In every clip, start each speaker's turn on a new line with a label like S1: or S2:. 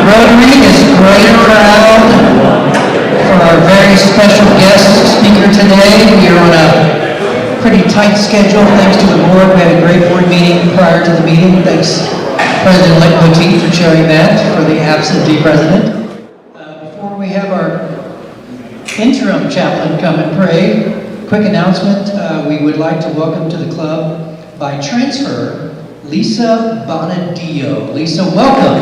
S1: Rotary is very proud for our very special guest speaker today. We are on a pretty tight schedule thanks to the board. We had a great board meeting prior to the meeting. Thanks President-elect Poteet for chairing that for the absentee president. Before we have our interim chaplain come and pray, quick announcement. We would like to welcome to the club by transfer Lisa Bonadillo. Lisa, welcome.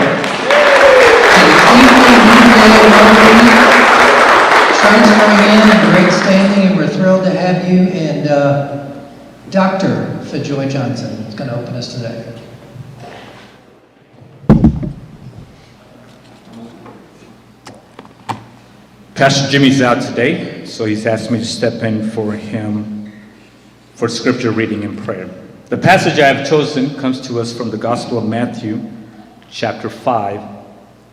S1: Transferring in great standing, and we're thrilled to have you. And Dr. Fajoy Johnson is going to open us today.
S2: Pastor Jimmy's out today, so he's asked me to step in for him for scripture reading and prayer. The passage I have chosen comes to us from the Gospel of Matthew, chapter 5,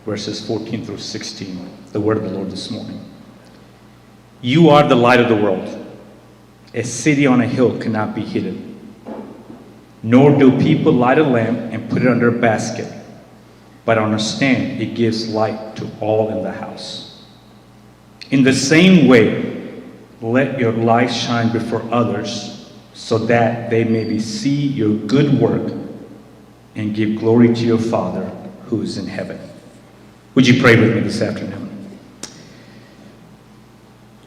S2: verses 14 through 16, the word of the Lord this morning. You are the light of the world. A city on a hill cannot be hidden. Nor do people light a lamp and put it under a basket, but on a stand it gives light to all in the house. In the same way, let your light shine before others, so that they may see your good work and give glory to your Father who is in heaven. Would you pray with me this afternoon?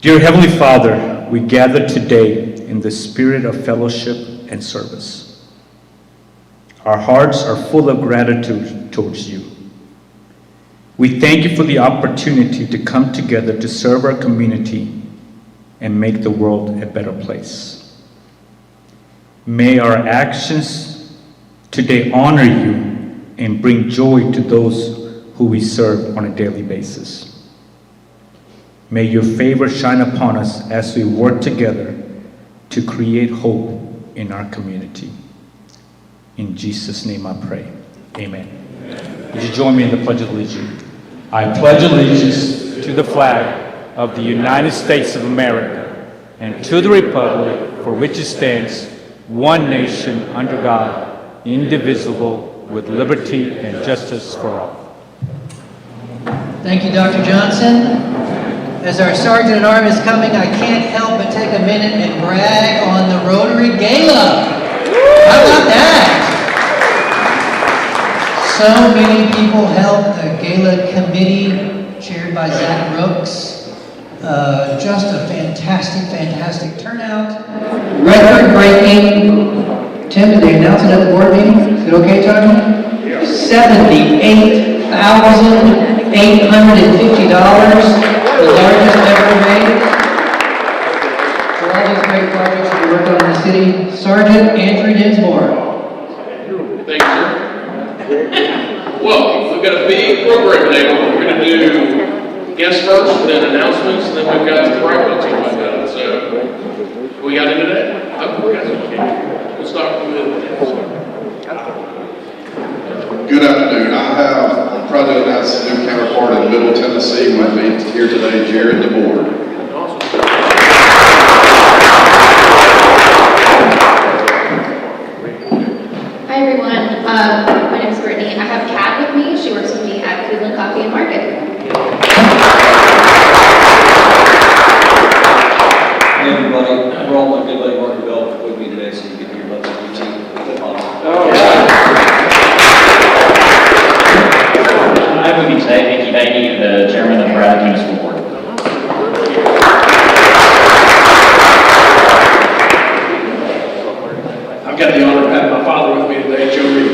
S2: Dear Heavenly Father, we gather today in the spirit of fellowship and service. Our hearts are full of gratitude towards you. We thank you for the opportunity to come together to serve our community and make the world a better place. May our actions today honor you and bring joy to those who we serve on a daily basis. May your favor shine upon us as we work together to create hope in our community. In Jesus' name I pray. Amen. Would you join me in the Pledge of Allegiance? I pledge allegiance to the flag of the United States of America and to the republic for which it stands, one nation under God, indivisible, with liberty and justice for all.
S1: Thank you, Dr. Johnson. As our Sergeant at Arms is coming, I can't help but take a minute and brag on the Rotary Gala. How about that? So many people helped the Gala committee, chaired by Zach Brooks. Just a fantastic turnout. Record-breaking. Tim, did they announce it at the board meeting? Is it okay, Tony? Yeah. $78,850. The largest ever made. For all these great projects that we worked on in the city, Sergeant Andrew Dinsmore.
S3: Thank you, sir. Well, we've got a big program today. We're going to do guests first, and then announcements, and then we've got the private team like that. So, we got into that? Okay. We'll start with
S4: Good afternoon. I have President as new counterpart in Middle Tennessee with me here today, Jared DeBoer.
S5: Hi everyone. My name is Brittany. I have Kat with me. She works with me at Cleveland Coffee and Market.
S6: Hey everybody. We're all my good buddy Mark Bell with me today, so you can hear about the routine.
S7: I have with me today Vicki Beatty, the chairman of the Braddock County School Board.
S3: I've got the honor of having my father with me today, Joe Reed.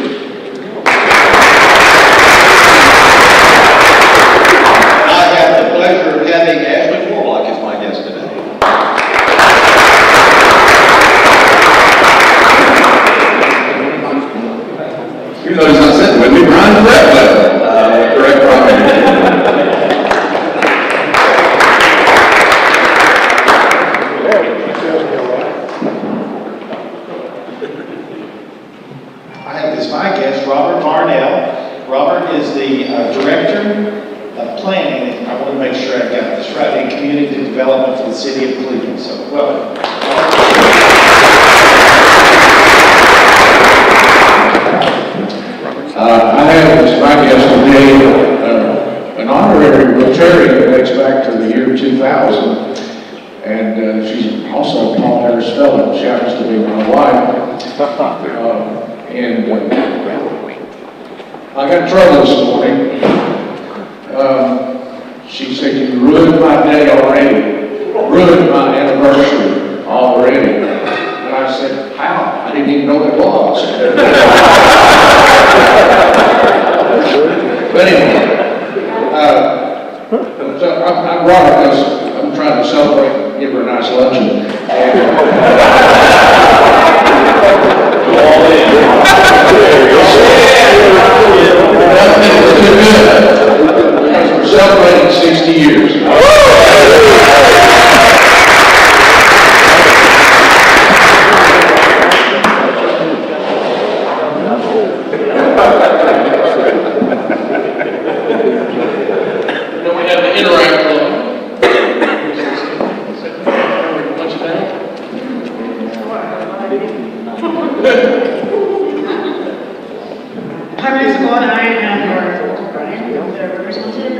S6: I have the pleasure of having Ashley Warlock as my guest today.
S4: You know he's not sitting with me, Brian Redwell. Correct, Brian.
S8: I have as my guest Robert Marnell. Robert is the Director of Planning, I want to make sure I got this right, in Community Development for the City of Cleveland. So, welcome.
S4: I have as my guest today
S9: 2000. And she's also Paul Harris Fellow. She happens to be my wife. I got in trouble this morning. She said, "You ruined my day already. Ruined my anniversary already." And I said, "How? I didn't even know it was." But anyway, so I brought her because I'm trying to celebrate, give her a nice luncheon. Nothing was too good, because we're celebrating 60 years.
S3: Then we have the Interact Club. Punch it down.
S10: Hi, my name is Nicole, and I am your Brian, the representative,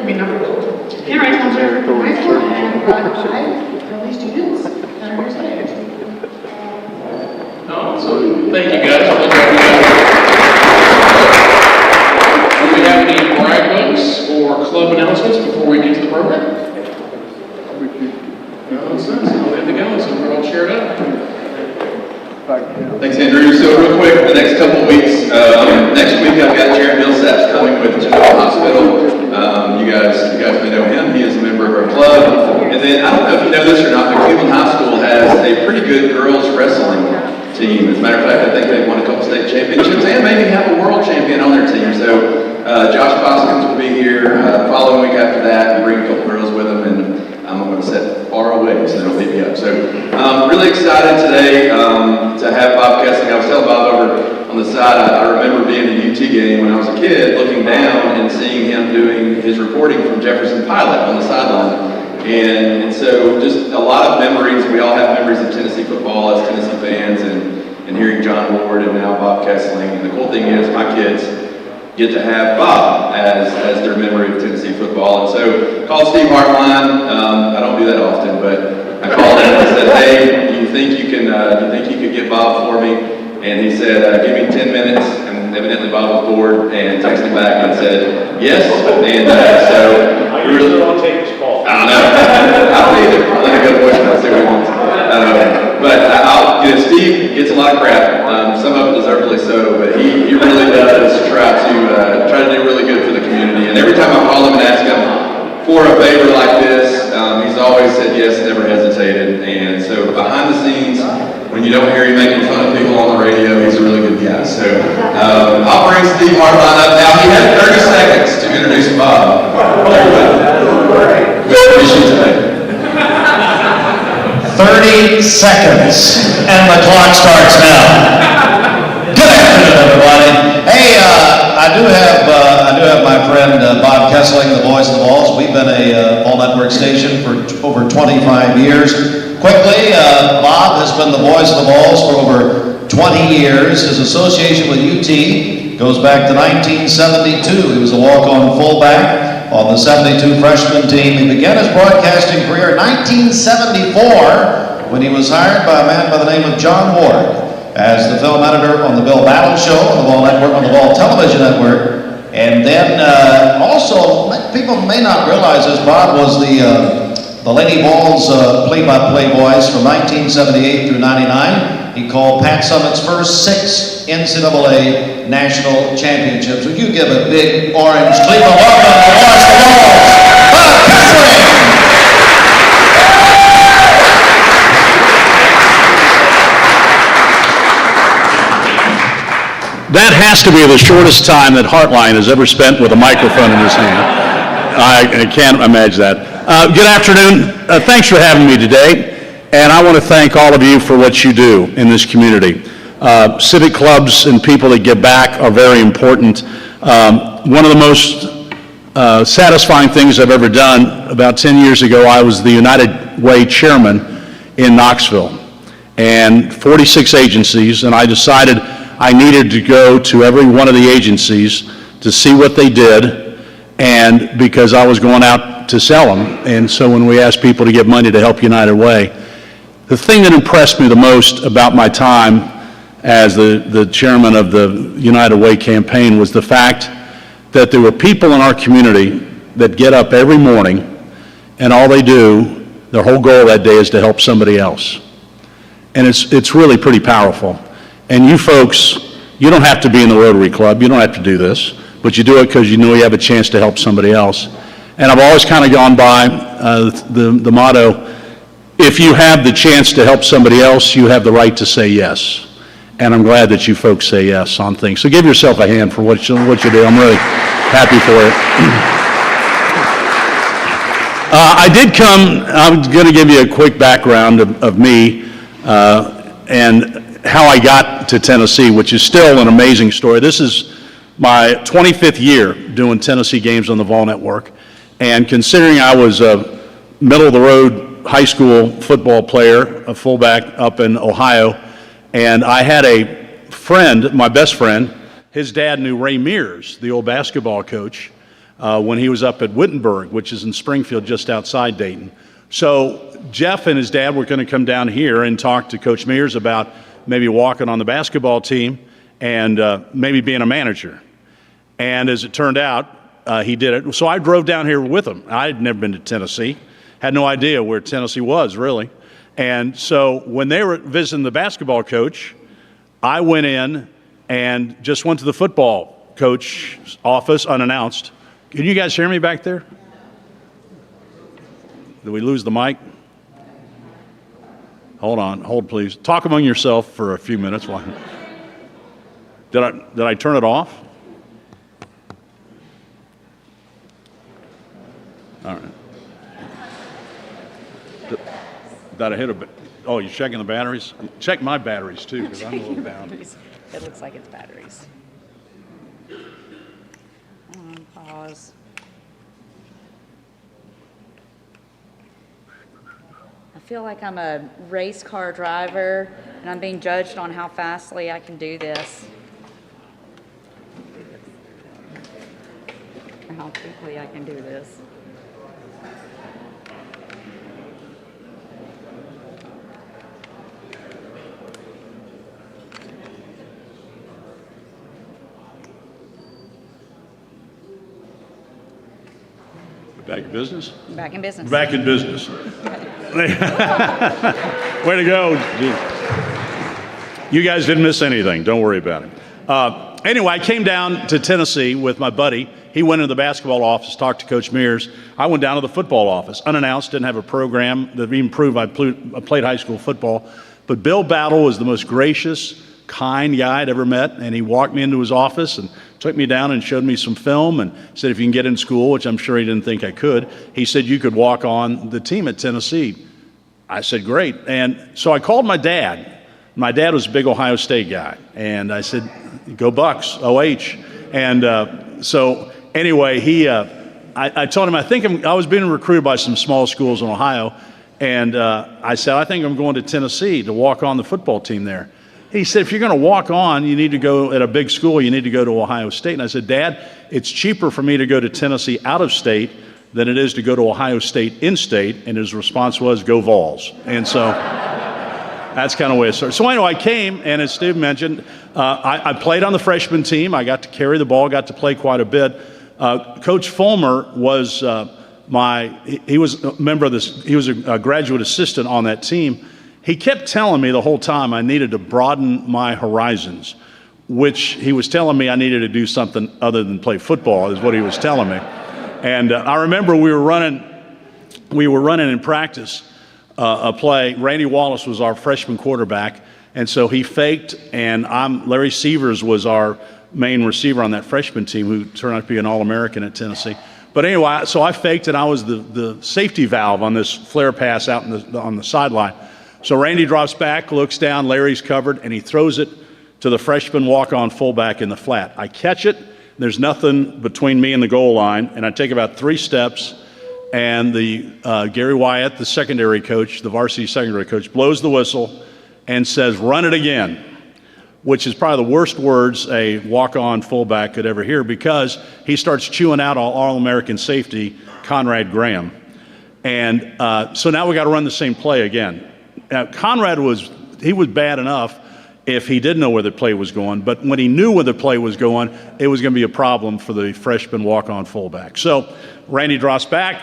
S10: Interact sponsor from high school, and I love these students that are here today.
S3: So, thank you guys. Do we have any brag books or club announcements before we get to the program? No, it's not. So we have to go, so we're all cheered up.
S11: Thanks, Andrew. So real quick, the next couple of weeks, next week I've got Jared Millsaps coming with Genoa Hospital. You guys may know him. He is a member of our club. And then, I don't know if you know this or not, but Cleveland High School has a pretty good girls wrestling team. As a matter of fact, I think they've won a couple state championships and maybe have a world champion on their team. So Josh Hoskins will be here following week after that and bring a couple girls with him. And I'm going to sit far away so they don't beat me up. So really excited today to have Bob Kesling. I was telling Bob over on the side, I remember being at a UT game when I was a kid, looking down and seeing him doing his reporting from Jefferson Pilot on the sideline. And so just a lot of memories. We all have memories of Tennessee football as Tennessee fans and hearing John Ward and now Bob Kesling. And the cool thing is my kids get to have Bob as their memory of Tennessee football. And so called Steve Hartline. I don't do that often, but I called him and said, "Hey, do you think you could get Bob for me?" And he said, "Give me 10 minutes." And evidently Bob was bored and texted me back and said, "Yes." And so
S8: I usually don't take this call.
S11: I don't know. I don't either. I'll let it go to voicemail, see what he wants. But Steve gets a lot of crap. Some of it deservedly so, but he really does try to do really good for the community. And every time I call him and ask him for a favor like this, he's always said yes, never hesitated. And so behind the scenes, when you don't hear him making fun of people on the radio, he's a really good guy. So I'll bring Steve Hartline up now. He had 30 seconds to introduce Bob. We appreciate today.
S12: 30 seconds, and the clock starts now. Good afternoon, everybody. Hey, I do have my friend Bob Kesling, the Voice of the Vols. We've been a Vol Network station for over 25 years. Quickly, Bob has been the Voice of the Vols for over 20 years. His association with UT goes back to 1972. He was a walk-on fullback on the 72 freshman team. He began his broadcasting career in 1974 when he was hired by a man by the name of John Ward as the film editor on the Bill Battle Show on the Vol Network, on the Vol Television Network. And then also, people may not realize this, Bob was the Lady Vols play-by-play voice from 1978 through 99. He called Pat Summitt's first 6 NCAA national championships. Would you give a big orange Cleveland welcome to the Voice of the Vols, Bob Kesling!
S13: That has to be the shortest time that Hartline has ever spent with a microphone in his hand. I can't imagine that. Good afternoon. Thanks for having me today. And I want to thank all of you for what you do in this community. Civic clubs and people that give back are very important. One of the most satisfying things I've ever done, about 10 years ago, I was the United Way chairman in Knoxville, and 46 agencies, and I decided I needed to go to every one of the agencies to see what they did, and because I was going out to sell them. And so when we asked people to give money to help United Way, the thing that impressed me the most about my time as the chairman of the United Way campaign was the fact that there were people in our community that get up every morning and all they do, their whole goal that day is to help somebody else. And it's really pretty powerful. And you folks, you don't have to be in the Rotary Club, you don't have to do this, but you do it because you know you have a chance to help somebody else. And I've always kind of gone by the motto, if you have the chance to help somebody else, you have the right to say yes. And I'm glad that you folks say yes on things. So give yourself a hand for what you do. I'm really happy for it. I'm going to give you a quick background of me and how I got to Tennessee, which is still an amazing story. This is my 25th year doing Tennessee games on the Vol Network. And considering I was a middle-of-the-road high school football player, a fullback up in Ohio, and I had a friend, my best friend, his dad knew Ray Mears, the old basketball coach, when he was up at Wittenberg, which is in Springfield, just outside Dayton. So Jeff and his dad were going to come down here and talk to Coach Mears about maybe walking on the basketball team and maybe being a manager. And as it turned out, he did it. So I drove down here with him. I had never been to Tennessee, had no idea where Tennessee was, really. And so when they were visiting the basketball coach, I went in and just went to the football coach's office unannounced. Can you guys hear me back there? Did we lose the mic? Hold on, hold please. Talk among yourself for a few minutes. Did I turn it off? All right. Did I hit a bit? Oh, you're checking the batteries? Check my batteries too, because I'm a little down.
S14: It looks like it's batteries. Pause. I feel like I'm a race car driver and I'm being judged on how fastly I can do this. Or how quickly I can do this.
S13: Back in business?
S14: Back in business.
S13: Back in business. Way to go. You guys didn't miss anything. Don't worry about it. Anyway, I came down to Tennessee with my buddy. He went into the basketball office, talked to Coach Mears. I went down to the football office, unannounced, didn't have a program that even proved I played high school football. But Bill Battle was the most gracious, kind guy I'd ever met, and he walked me into his office and took me down and showed me some film and said if you can get in school, which I'm sure he didn't think I could, he said you could walk on the team at Tennessee. I said, great. And so I called my dad. My dad was a big Ohio State guy. And I said, go Bucks, OH. And so anyway, I told him, I was being recruited by some small schools in Ohio. And I said, I think I'm going to Tennessee to walk on the football team there. He said, if you're going to walk on, you need to go at a big school, you need to go to Ohio State. And I said, Dad, it's cheaper for me to go to Tennessee out of state than it is to go to Ohio State in-state. And his response was, go Vols. And so that's kind of the way it started. So anyway, I came, and as Steve mentioned, I played on the freshman team. I got to carry the ball, got to play quite a bit. Coach Fulmer was he was a member of this, he was a graduate assistant on that team. He kept telling me the whole time I needed to broaden my horizons, which he was telling me I needed to do something other than play football, is what he was telling me. And I remember we were running in practice a play. Randy Wallace was our freshman quarterback, and so he faked, and Larry Sievers was our main receiver on that freshman team, who turned out to be an All-American at Tennessee. But anyway, so I faked, and I was the safety valve on this flare pass out on the sideline. So Randy drops back, looks down, Larry's covered, and he throws it to the freshman walk-on fullback in the flat. I catch it, there's nothing between me and the goal line, and I take about 3 steps, and the Gary Wyatt, the secondary coach, the varsity secondary coach, blows the whistle and says, run it again, which is probably the worst words a walk-on fullback could ever hear, because he starts chewing out All-American safety Conrad Graham. And so now we got to run the same play again. Conrad was bad enough if he didn't know where the play was going, but when he knew where the play was going, it was going to be a problem for the freshman walk-on fullback. So Randy drops back,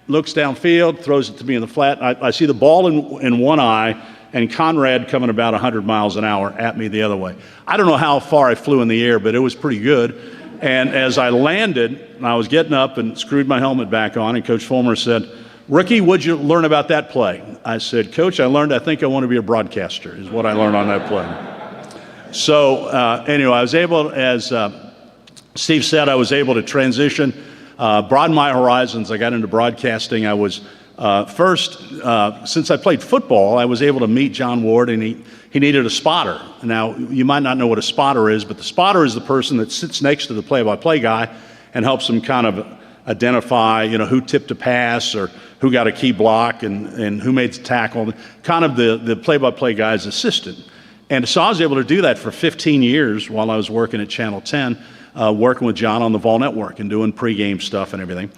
S13: looks downfield, throws it to me in the flat. I see the ball in one eye and Conrad coming about 100 miles an hour at me the other way. I don't know how far I flew in the air, but it was pretty good. And as I landed, I was getting up and screwed my helmet back on, and Coach Fulmer said, "Rookie, what'd you learn about that play?" I said, "Coach, I learned I think I want to be a broadcaster," is what I learned on that play. So anyway, I was able, as Steve said, I was able to transition, broaden my horizons. I got into broadcasting. I was first, since I played football, I was able to meet John Ward, and he needed a spotter. Now, you might not know what a spotter is, but the spotter is the person that sits next to the play-by-play guy and helps him kind of identify, who tipped a pass or who got a key block and who made the tackle, kind of the play-by-play guy's assistant. And so I was able to do that for 15 years while I was working at Channel 10, working with John on the Vol Network and doing pregame stuff and everything.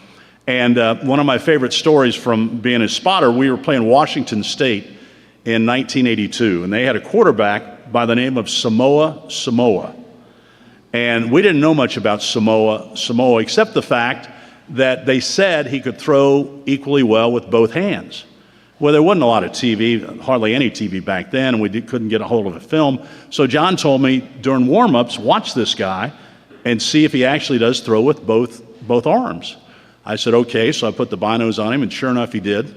S13: And one of my favorite stories from being a spotter, we were playing Washington State in 1982, and they had a quarterback by the name of Samoa. And we didn't know much about Samoa, except the fact that they said he could throw equally well with both hands. Well, there wasn't a lot of TV, hardly any TV back then, and we couldn't get a hold of a film. So John told me during warm-ups, watch this guy and see if he actually does throw with both arms. I said, okay, so I put the binos on him, and sure enough, he did.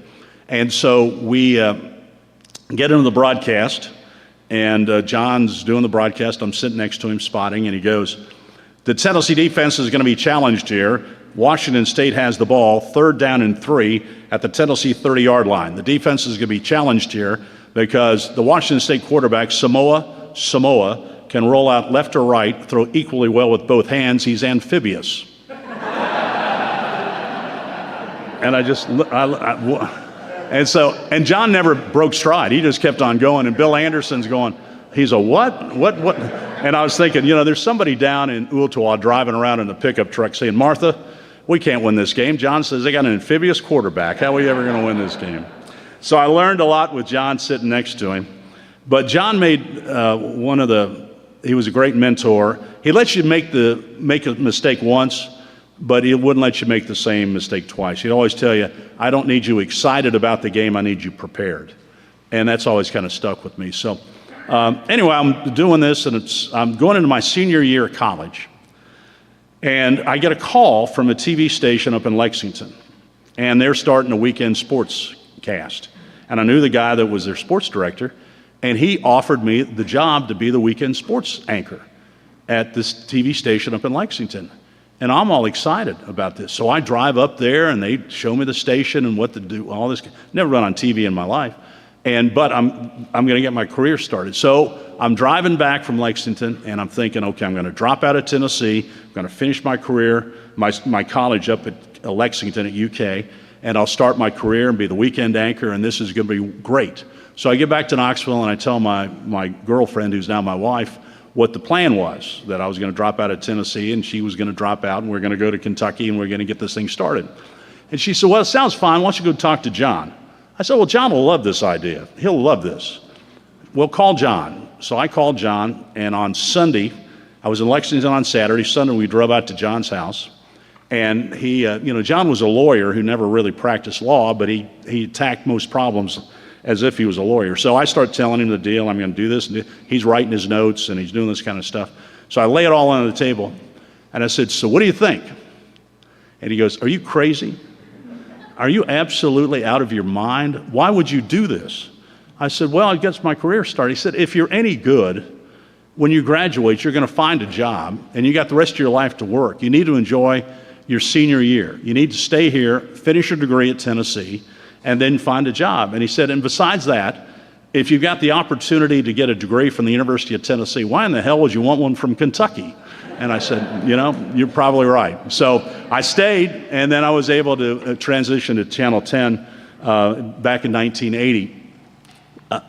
S13: And so we get into the broadcast, and John's doing the broadcast. I'm sitting next to him spotting, and he goes, "The Tennessee defense is going to be challenged here. Washington State has the ball, 3rd down and 3 at the Tennessee 30-yard line. The defense is going to be challenged here because the Washington State quarterback, Samoa, can roll out left or right, throw equally well with both hands. He's amphibious." And John never broke stride. He just kept on going. And Bill Anderson's going, "He's a what? What? And I was thinking, there's somebody down in Ooltewah driving around in a pickup truck saying, "Martha, we can't win this game." John says, "They got an amphibious quarterback. How are we ever going to win this game?" So I learned a lot with John sitting next to him. But John made he was a great mentor. He lets you make a mistake once, but he wouldn't let you make the same mistake twice. He'd always tell you, "I don't need you excited about the game, I need you prepared." And that's always kind of stuck with me. So anyway, I'm doing this, and I'm going into my senior year of college. And I get a call from a TV station up in Lexington, and they're starting a weekend sports cast. And I knew the guy that was their sports director, and he offered me the job to be the weekend sports anchor at this TV station up in Lexington. And I'm all excited about this. So I drive up there, and they show me the station and what to do, all this. Never run on TV in my life. But I'm going to get my career started. So I'm driving back from Lexington, and I'm thinking, okay, I'm going to drop out of Tennessee. I'm going to finish my career, my college up at Lexington at UK, and I'll start my career and be the weekend anchor, and this is going to be great. So I get back to Knoxville, and I tell my girlfriend, who's now my wife, what the plan was, that I was going to drop out of Tennessee, and she was going to drop out, and we're going to go to Kentucky, and we're going to get this thing started. And she said, "Well, it sounds fine. Why don't you go talk to John?" I said, "Well, John will love this idea. He'll love this." "Well, call John." So I called John, and on Sunday, I was in Lexington on Saturday. Sunday, we drove out to John's house. And he, John was a lawyer who never really practiced law, but he attacked most problems as if he was a lawyer. So I start telling him the deal. I'm going to do this. And he's writing his notes, and he's doing this kind of stuff. So I lay it all on the table, and I said, "So what do you think?" And he goes, "Are you crazy? Are you absolutely out of your mind? Why would you do this?" I said, "Well, it gets my career started." He said, "If you're any good, when you graduate, you're going to find a job, and you got the rest of your life to work. You need to enjoy your senior year. You need to stay here, finish your degree at Tennessee, and then find a job." And he said, "And besides that, if you've got the opportunity to get a degree from the University of Tennessee, why in the hell would you want one from Kentucky?" And I said, "You're probably right." So I stayed, and then I was able to transition to Channel 10 back in 1980.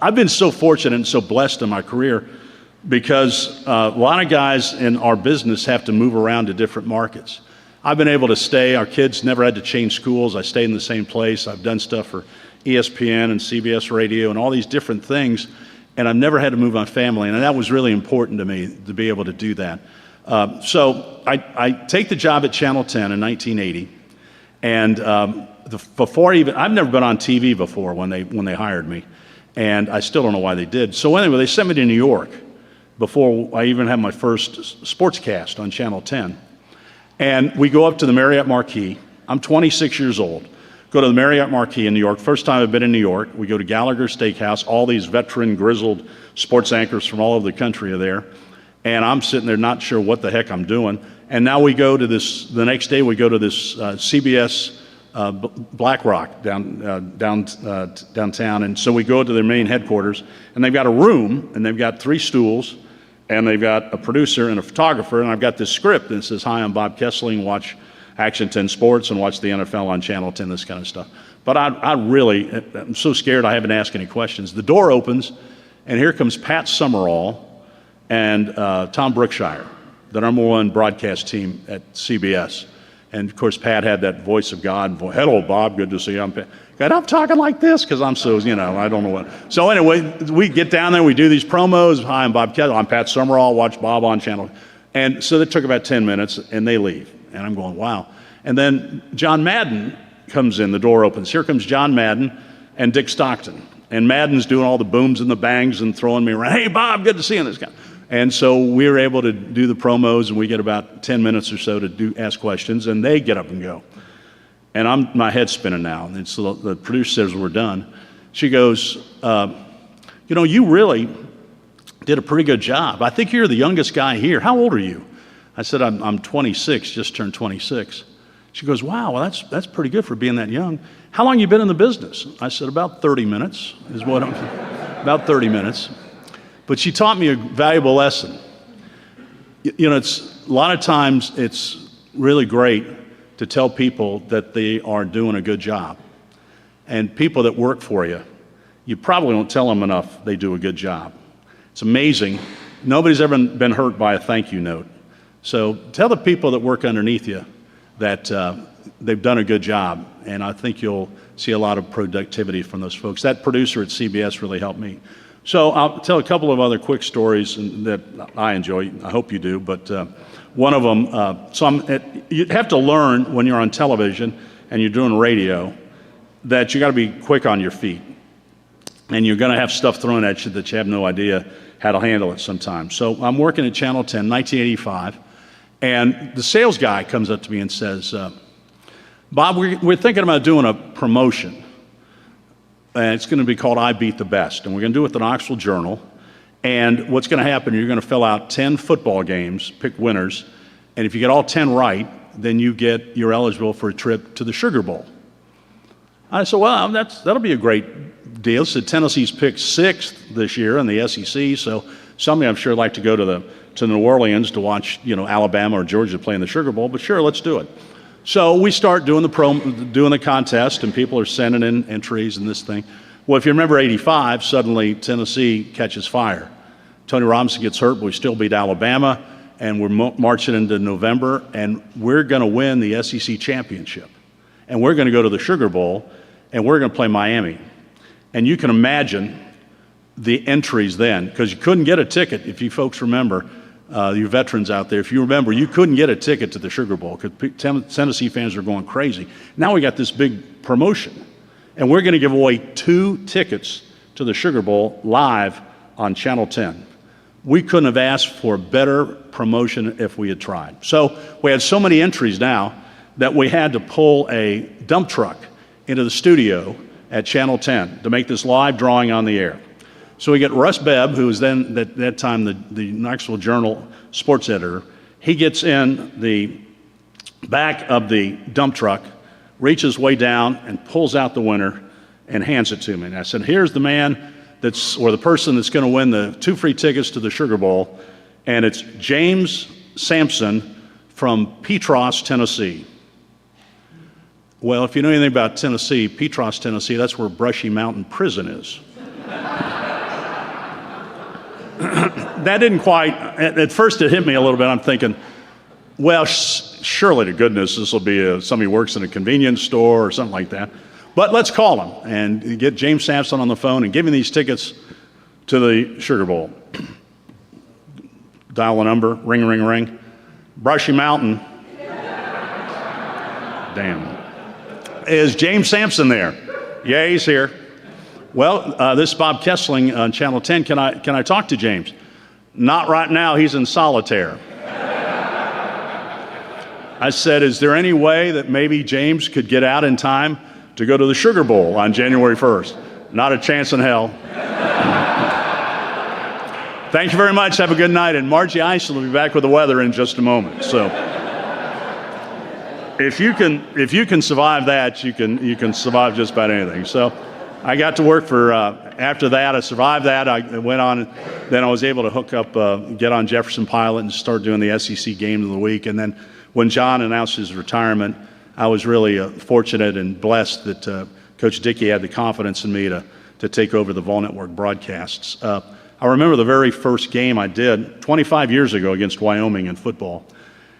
S13: I've been so fortunate and so blessed in my career because a lot of guys in our business have to move around to different markets. I've been able to stay. Our kids never had to change schools. I stayed in the same place. I've done stuff for ESPN and CBS Radio and all these different things, and I've never had to move my family, and that was really important to me to be able to do that. So I take the job at Channel 10 in 1980, and I've never been on TV before when they hired me, and I still don't know why they did. So anyway, they sent me to New York before I even had my first sportscast on Channel 10. And we go up to the Marriott Marquis. I'm 26 years old. Go to the Marriott Marquis in New York. First time I've been in New York. We go to Gallagher Steakhouse. All these veteran, grizzled sports anchors from all over the country are there. And I'm sitting there not sure what the heck I'm doing. And now we go to this, the next day we go to this CBS Black Rock downtown. And so we go to their main headquarters, and they've got a room, and they've got 3 stools, and they've got a producer and a photographer, and I've got this script that says, "Hi, I'm Bob Kesling, watch Action 10 Sports and watch the NFL on Channel 10, this kind of stuff." But I'm so scared I haven't asked any questions. The door opens, and here comes Pat Summerall and Tom Brookshire, the #1 broadcast team at CBS. And of course, Pat had that voice of God. "Hello, Bob, good to see you." I'm talking like this because I'm so, I don't know what. So anyway, we get down there, we do these promos. "Hi, I'm Bob Kesling. I'm Pat Summerall. Watch Bob on Channel." And so it took about 10 minutes, and they leave. And I'm going, wow. And then John Madden comes in, the door opens. Here comes John Madden and Dick Stockton. And Madden's doing all the booms and the bangs and throwing me around. "Hey, Bob, good to see you," this guy. And so we were able to do the promos, and we get about 10 minutes or so to ask questions, and they get up and go. And my head's spinning now. And so the producer says, "We're done." She goes, "You really did a pretty good job. I think you're the youngest guy here. How old are you?" I said, I'm 26, just turned 26. She goes, "Wow, well, that's pretty good for being that young. How long you been in the business?" I said, "About 30 minutes is what I'm, about 30 minutes. But she taught me a valuable lesson. A lot of times it's really great to tell people that they are doing a good job. And people that work for you, you probably don't tell them enough they do a good job. It's amazing. Nobody's ever been hurt by a thank you note. So tell the people that work underneath you that they've done a good job, and I think you'll see a lot of productivity from those folks. That producer at CBS really helped me. So I'll tell a couple of other quick stories that I enjoy. I hope you do, but one of them, you have to learn when you're on television and you're doing radio that you got to be quick on your feet. And you're going to have stuff thrown at you that you have no idea how to handle it sometimes. So I'm working at Channel 10, 1985, and the sales guy comes up to me and says, "Bob, we're thinking about doing a promotion. And it's going to be called I Beat the Best. And we're going to do it with the Knoxville Journal. And what's going to happen, you're going to fill out 10 football games, pick winners. And if you get all 10 right, then you're eligible for a trip to the Sugar Bowl." I said, "Well, that'll be a great deal." So Tennessee's picked 6th this year in the SEC. So somebody I'm sure would like to go to New Orleans to watch, Alabama or Georgia play in the Sugar Bowl. But sure, let's do it. So we start doing the contest, and people are sending in entries and this thing. Well, if you remember 85, suddenly Tennessee catches fire. Tony Robinson gets hurt, but we still beat Alabama, and we're marching into November, and we're going to win the SEC championship. And we're going to go to the Sugar Bowl, and we're going to play Miami. And you can imagine the entries then, because you couldn't get a ticket, if you folks remember, you veterans out there, if you remember, you couldn't get a ticket to the Sugar Bowl because Tennessee fans are going crazy. Now we got this big promotion, and we're going to give away 2 tickets to the Sugar Bowl live on Channel 10. We couldn't have asked for a better promotion if we had tried. So we had so many entries now that we had to pull a dump truck into the studio at Channel 10 to make this live drawing on the air. So we get Russ Bebb, who was then at that time the Knoxville Journal sports editor. He gets in the back of the dump truck, reaches way down, and pulls out the winner and hands it to me. And I said, "Here's the man or the person that's going to win the 2 free tickets to the Sugar Bowl, and it's James Sampson from Petros, Tennessee." Well, if you know anything about Tennessee, Petros, Tennessee, that's where Brushy Mountain Prison is. That didn't quite, at first it hit me a little bit. I'm thinking, Well, surely to goodness this will be somebody who works in a convenience store or something like that. But let's call him and get James Sampson on the phone and give him these tickets to the Sugar Bowl. Dial a number, ring, ring, ring. Brushy Mountain. Damn. Is James Sampson there? Yeah, he's here. Well, this is Bob Kesling on Channel 10. Can I talk to James? Not right now, he's in solitaire. I said, is there any way that maybe James could get out in time to go to the Sugar Bowl on January 1st? Not a chance in hell. Thank you very much. Have a good night. And Margie Iceland will be back with the weather in just a moment. So if you can survive that, you can survive just about anything. So I got to work for, after that, I survived that. I went on, then I was able to hook up, get on Jefferson Pilot and start doing the SEC game of the week. And then when John announced his retirement, I was really fortunate and blessed that Coach Dickey had the confidence in me to take over the Vol Network broadcasts. I remember the very first game I did 25 years ago against Wyoming in football.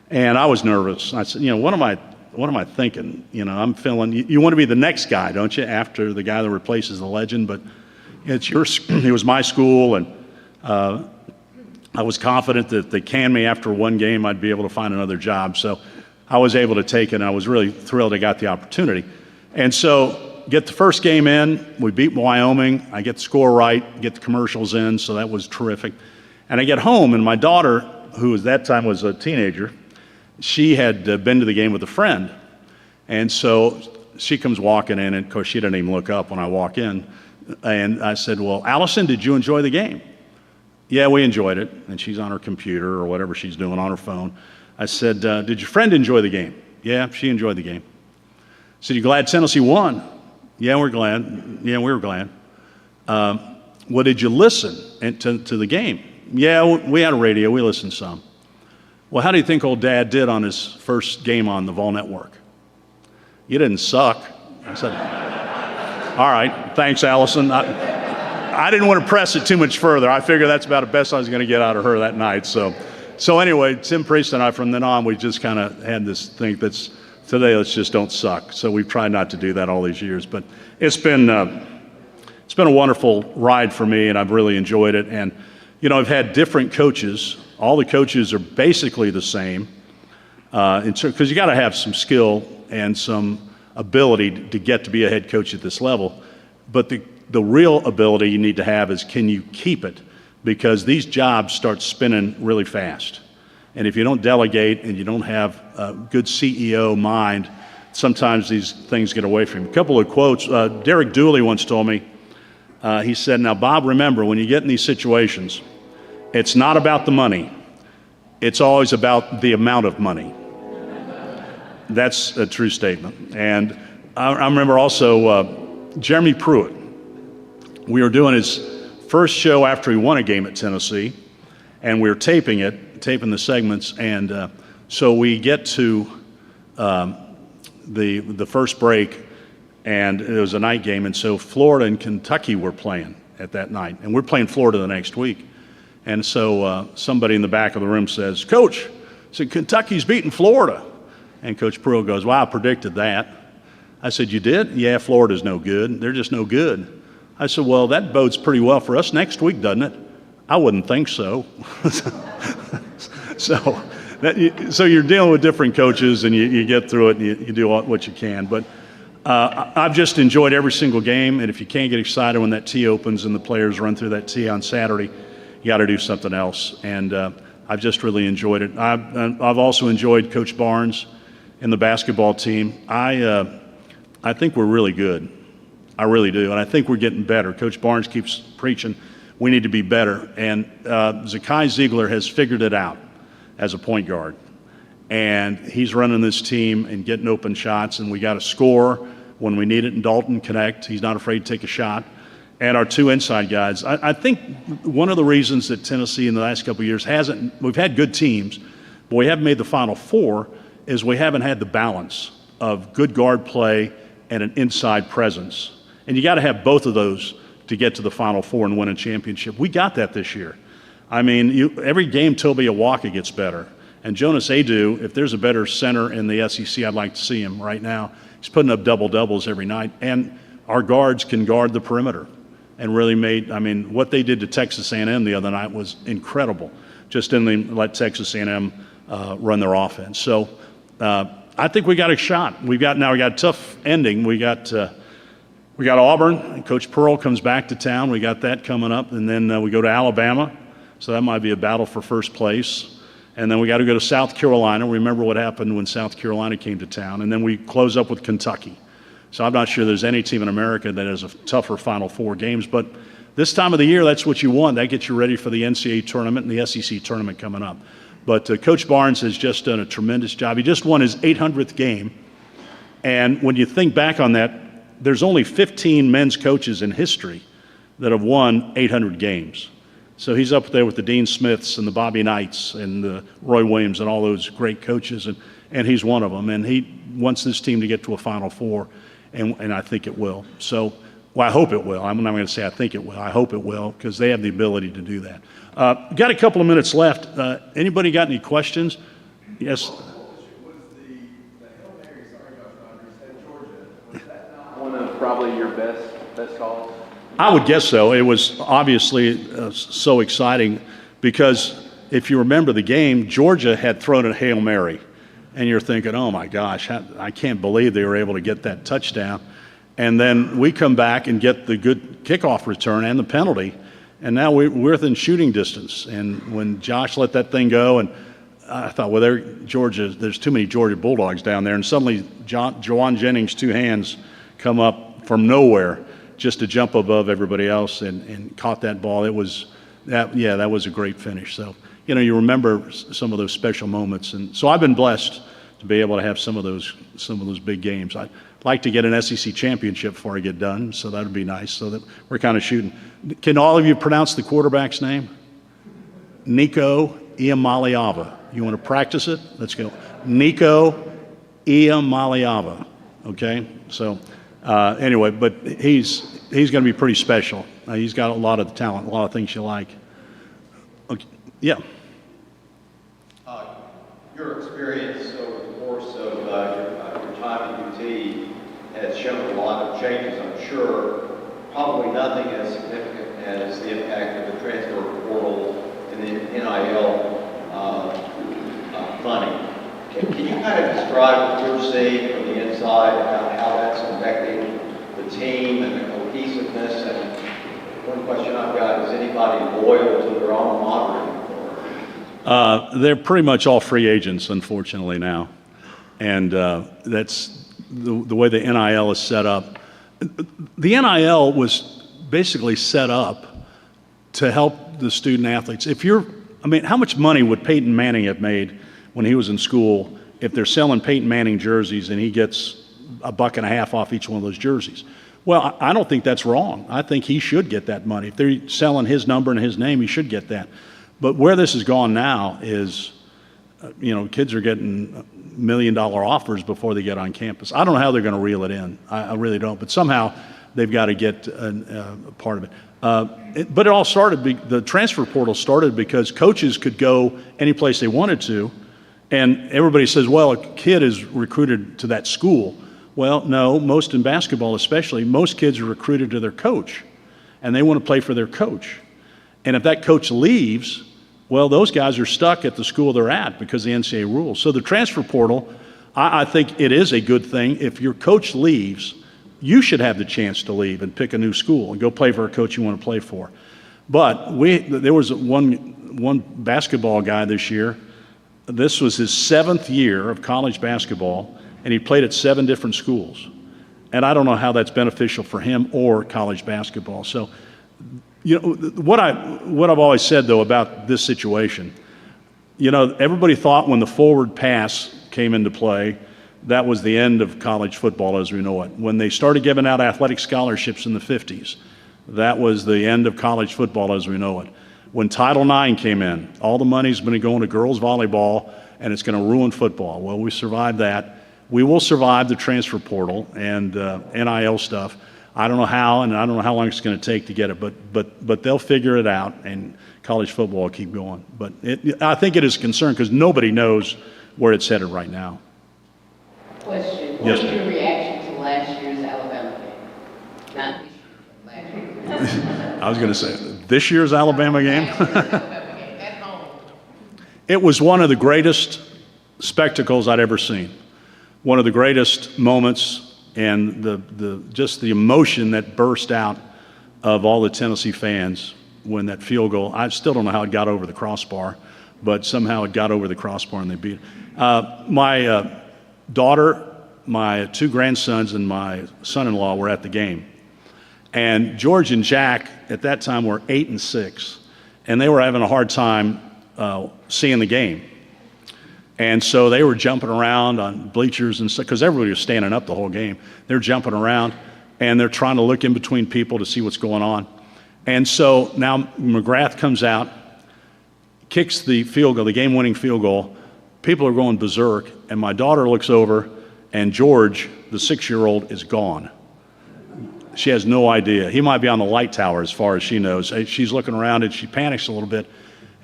S13: And I was nervous. I said, what am I thinking? I'm feeling, you want to be the next guy, don't you, after the guy that replaces the legend? But it was my school, and I was confident that if they canned me after one game, I'd be able to find another job. So I was able to take it, and I was really thrilled I got the opportunity. And so get the first game in, we beat Wyoming, I get the score right, get the commercials in, so that was terrific. And I get home, and my daughter, who at that time was a teenager, she had been to the game with a friend. And so she comes walking in, and of course she didn't even look up when I walk in. And I said, well, Allison, did you enjoy the game? Yeah, we enjoyed it. And she's on her computer or whatever she's doing on her phone. I said, did your friend enjoy the game? Yeah, she enjoyed the game. I said, you glad Tennessee won? Yeah, we're glad. Yeah, we were glad. Well, did you listen to the game? Yeah, we had a radio. We listened some. Well, how do you think old Dad did on his first game on the Vol Network? You didn't suck. I said, all right, thanks, Allison. I didn't want to press it too much further. I figured that's about the best I was going to get out of her that night. So anyway, Tim Priest and I, from then on, we just kind of had this thing that's, today, let's just don't suck. So we've tried not to do that all these years. But it's been a wonderful ride for me, and I've really enjoyed it. And, I've had different coaches. All the coaches are basically the same, because you got to have some skill and some ability to get to be a head coach at this level. But the real ability you need to have is, can you keep it? Because these jobs start spinning really fast. And if you don't delegate and you don't have a good CEO mind, sometimes these things get away from you. A couple of quotes. Derek Dooley once told me, he said, now, Bob, remember, when you get in these situations, it's not about the money. It's always about the amount of money. That's a true statement. And I remember also Jeremy Pruitt. We were doing his first show after he won a game at Tennessee, and we were taping the segments, and so we get to the first break, and it was a night game, and so Florida and Kentucky were playing at that night, and we're playing Florida the next week. And so somebody in the back of the room says, Coach, Kentucky's beating Florida. And Coach Pruitt goes, well, I predicted that. I said, you did? Yeah, Florida's no good. They're just no good. I said, well, that bodes pretty well for us next week, doesn't it? I wouldn't think so. So you're dealing with different coaches, and you get through it, and you do what you can. But I've just enjoyed every single game, and if you can't get excited when that tee opens and the players run through that tee on Saturday, you got to do something else. And I've just really enjoyed it. I've also enjoyed Coach Barnes and the basketball team. I think we're really good. I really do. And I think we're getting better. Coach Barnes keeps preaching we need to be better. And Zakai Ziegler has figured it out as a point guard. And he's running this team and getting open shots, and we got to score when we need it, and Dalton connect. He's not afraid to take a shot. And our two inside guys. I think one of the reasons that Tennessee in the last couple of years we've had good teams, but we haven't made the Final Four, is we haven't had the balance of good guard play and an inside presence. And you got to have both of those to get to the Final Four and win a championship. We got that this year. I mean, every game Toby Awaka gets better. And Jonas Adu, if there's a better center in the SEC, I'd like to see him right now. He's putting up double-doubles every night. And our guards can guard the perimeter. And really what they did to Texas A&M the other night was incredible. Just didn't let Texas A&M run their offense. So I think we got a shot. We got a tough ending. We got Auburn, and Coach Pearl comes back to town. We got that coming up, and then we go to Alabama. So that might be a battle for first place. And then we got to go to South Carolina. Remember what happened when South Carolina came to town. And then we close up with Kentucky. So I'm not sure there's any team in America that has a tougher Final Four games. But this time of the year, that's what you want. That gets you ready for the NCAA tournament and the SEC tournament coming up. But Coach Barnes has just done a tremendous job. He just won his 800th game. And when you think back on that, there's only 15 men's coaches in history that have won 800 games. So he's up there with the Dean Smiths and the Bobby Knights and the Roy Williams and all those great coaches, and he's one of them. And he wants this team to get to a Final Four, and I think it will. So, well, I hope it will. I'm not going to say I think it will. I hope it will, because they have the ability to do that. Got a couple of minutes left. Anybody got any questions? Yes?
S15: One of probably your best calls?
S13: I would guess so. It was obviously so exciting because if you remember the game, Georgia had thrown a Hail Mary. And you're thinking, oh my gosh, I can't believe they were able to get that touchdown. And then we come back and get the good kickoff return and the penalty. And now we're within shooting distance. And when Josh let that thing go, and I thought, well, there's too many Georgia Bulldogs down there. And suddenly, Jawan Jennings' two hands come up from nowhere just to jump above everybody else and caught that ball. That was a great finish. So, you remember some of those special moments. And so I've been blessed to be able to have some of those big games. I'd like to get an SEC championship before I get done, so that would be nice. So that we're kind of shooting. Can all of you pronounce the quarterback's name? Nico Iamaleava. You want to practice it? Let's go. Nico Iamaleava. Okay? So anyway, but he's going to be pretty special. He's got a lot of talent, a lot of things you like. Okay. Yeah.
S16: Your experience over the course of your time at UT has shown a lot of changes, I'm sure. Probably nothing as significant as the impact of the transfer portal and the NIL money. Can you kind of describe what you're seeing from the inside about how that's affecting the team and the cohesiveness? And one question I've got, is anybody loyal to their alma mater?
S13: They're pretty much all free agents, unfortunately, now. And that's the way the NIL is set up. The NIL was basically set up to help the student athletes. How much money would Peyton Manning have made when he was in school if they're selling Peyton Manning jerseys and he gets $1.50 off each one of those jerseys? Well, I don't think that's wrong. I think he should get that money. If they're selling his number and his name, he should get that. But where this has gone now is, kids are getting $1 million offers before they get on campus. I don't know how they're going to reel it in. I really don't. But somehow they've got to get a part of it. But it all started, the transfer portal started because coaches could go any place they wanted to. And everybody says, well, a kid is recruited to that school. Well, no, most in basketball especially, most kids are recruited to their coach. And they want to play for their coach. And if that coach leaves, well, those guys are stuck at the school they're at because of the NCAA rules. So the transfer portal, I think it is a good thing. If your coach leaves, you should have the chance to leave and pick a new school and go play for a coach you want to play for. But there was one basketball guy this year. This was his 7th year of college basketball, and he played at 7 different schools. And I don't know how that's beneficial for him or college basketball. So, what I've always said, though, about this situation, everybody thought when the forward pass came into play, that was the end of college football as we know it. When they started giving out athletic scholarships in the 50s, that was the end of college football as we know it. When Title IX came in, all the money's going to go into girls volleyball, and it's going to ruin football. Well, we survived that. We will survive the transfer portal and NIL stuff. I don't know how, and I don't know how long it's going to take to get it, but they'll figure it out, and college football will keep going. But I think it is a concern because nobody knows where it's headed right now.
S17: Question.
S13: Yes,
S17: What's
S13: ma'am.
S17: your reaction to last year's Alabama game? Not this year, but last year.
S13: I was going to say, this year's Alabama game?
S17: At home.
S13: It was one of the greatest spectacles I'd ever seen. One of the greatest moments, and just the emotion that burst out of all the Tennessee fans when that field goal, I still don't know how it got over the crossbar, but somehow it got over the crossbar and they beat it. My daughter, my two grandsons, and my son-in-law were at the game. And George and Jack at that time were 8 and 6, and they were having a hard time seeing the game. And so they were jumping around on bleachers and stuff, because everybody was standing up the whole game. They're jumping around, and they're trying to look in between people to see what's going on. And so now McGrath comes out, kicks the field goal, the game-winning field goal. People are going berserk, and my daughter looks over, and George, the 6-year-old, is gone. She has no idea. He might be on the light tower as far as she knows. She's looking around, and she panics a little bit,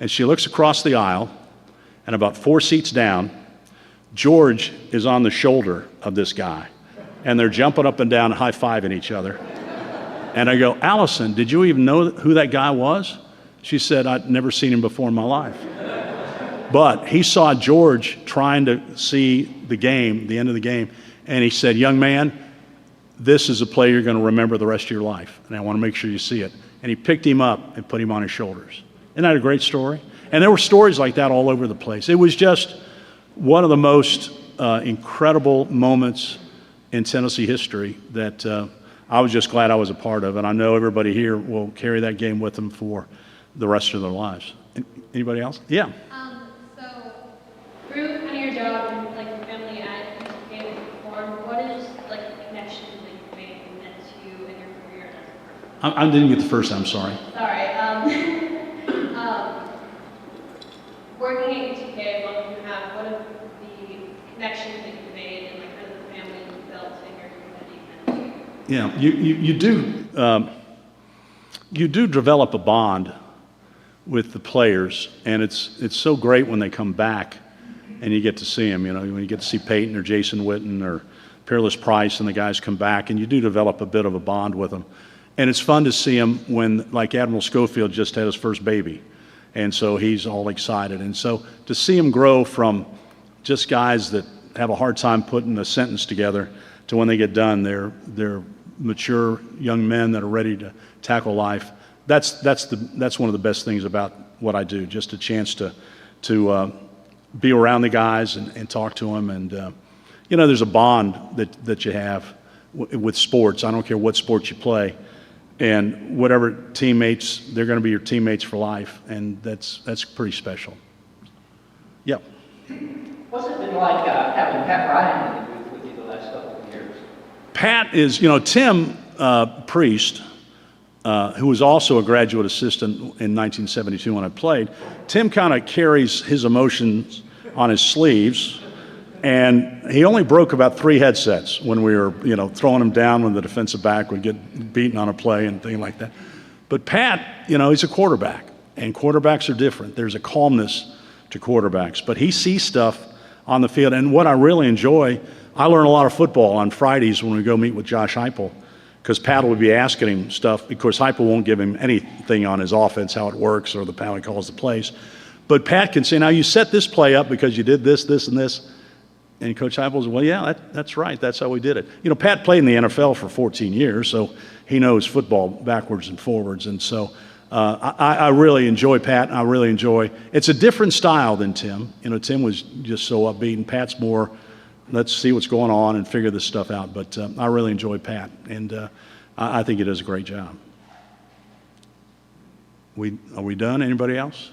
S13: and she looks across the aisle, and about 4 seats down, George is on the shoulder of this guy, and they're jumping up and down and high-fiving each other. And I go, Allison, did you even know who that guy was? She said, I'd never seen him before in my life. But he saw George trying to see the game, the end of the game, and he said, young man, this is a play you're going to remember the rest of your life, and I want to make sure you see it. And he picked him up and put him on his shoulders. Isn't that a great story? And there were stories like that all over the place. It was just one of the most incredible moments in Tennessee history that I was just glad I was a part of. And I know everybody here will carry that game with them for the rest of their lives. Anybody else? Yeah.
S18: So, through kind of your job and like your family at Game Forum, what is like the connection that you've made meant to you in your career as a person?
S13: I didn't get the first time, sorry.
S18: Sorry. Working at UTK, what you have, what are the connections that you've made and like kind of the family you've built in your community?
S13: Yeah, you do develop a bond with the players, and it's so great when they come back and you get to see them. You know, when you get to see Peyton or Jason Witten or Peerless Price and the guys come back, and you do develop a bit of a bond with them. And it's fun to see them when, like Admiral Schofield just had his first baby, and so he's all excited. And so to see them grow from just guys that have a hard time putting a sentence together to when they get done, they're mature young men that are ready to tackle life. That's one of the best things about what I do, just a chance to be around the guys and talk to them. And you know, there's a bond that you have with sports. I don't care what sport you play, and whatever teammates, they're going to be your teammates for life, and that's pretty special. Yep.
S19: What's it been like having Pat Ryan in the booth with you the last couple of years?
S13: Pat is, you know, Tim Priest, who was also a graduate assistant in 1972 when I played. Tim kind of carries his emotions on his sleeves, and he only broke about 3 headsets when we were, you know, throwing him down when the defensive back would get beaten on a play and things like that. But Pat, you know, he's a quarterback, and quarterbacks are different. There's a calmness to quarterbacks, but he sees stuff on the field. And what I really enjoy, I learn a lot of football on Fridays when we go meet with Josh Heupel, because Pat will be asking him stuff. Of course, Heupel won't give him anything on his offense, how it works, or how he calls the plays. But Pat can say, now you set this play up because you did this, this, and this. And Coach Heupel says, well, yeah, that's right. That's how we did it. You know, Pat played in the NFL for 14 years, so he knows football backwards and forwards. And so I really enjoy Pat. I really enjoy, it's a different style than Tim. You know, Tim was just so upbeat, and Pat's more, let's see what's going on and figure this stuff out. But I really enjoy Pat, and I think he does a great job. Are we done? Anybody else?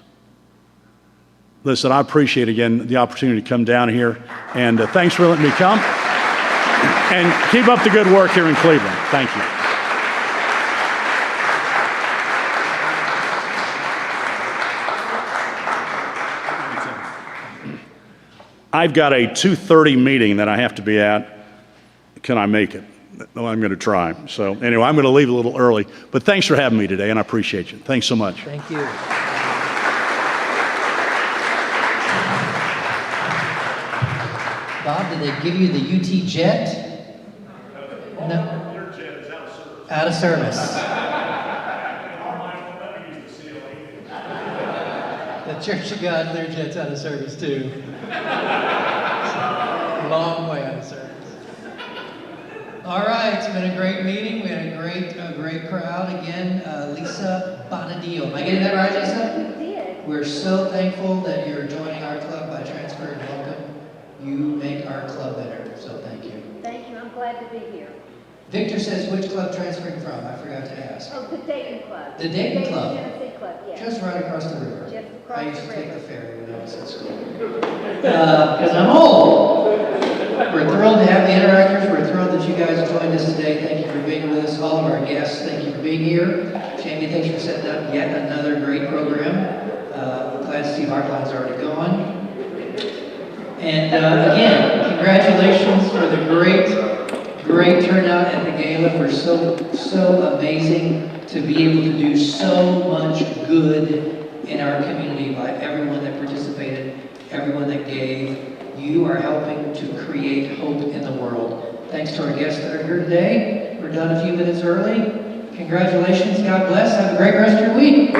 S13: Listen, I appreciate, again, the opportunity to come down here, and thanks for letting me come. And keep up the good work here in Cleveland. Thank you. I've got a 2:30 meeting that I have to be at. Can I make it? No, I'm going to try. So anyway, I'm going to leave a little early. But thanks for having me today, and I appreciate you. Thanks so much.
S1: Thank you. Bob, did they give you the UT jet? No.
S20: Your jet is out of service.
S1: Out of service. The Church of God, their jet's out of service too. Long way out of service. All right, it's been a great meeting. We had a great crowd. Again, Lisa Bonadillo. Am I getting that right, Lisa?
S21: You did.
S1: We're so thankful that you're joining our club by transfer and welcome. You make our club better, so thank you.
S21: Thank you, I'm glad to be here.
S1: Victor says, which club transferring from? I forgot to ask.
S21: Oh, the Dayton Club.
S1: The Dayton Club?
S21: Tennessee Club, yes.
S1: Just right across the river.
S21: Just across
S1: I used
S21: the
S1: to take
S21: river.
S1: the ferry when I was in school. Because I'm old. We're thrilled to have the interactors. We're thrilled that you guys joined us today. Thank you for being with us. All of our guests, thank you for being here. Jamie, thanks for setting up yet another great program. Glad Steve Hartline's already gone. And again, congratulations for the great turnout at the gala. We're so amazing to be able to do so much good in our community by everyone that participated, everyone that gave. You are helping to create hope in the world. Thanks to our guests that are here today. We're done a few minutes early. Congratulations. God bless. Have a great rest of your week.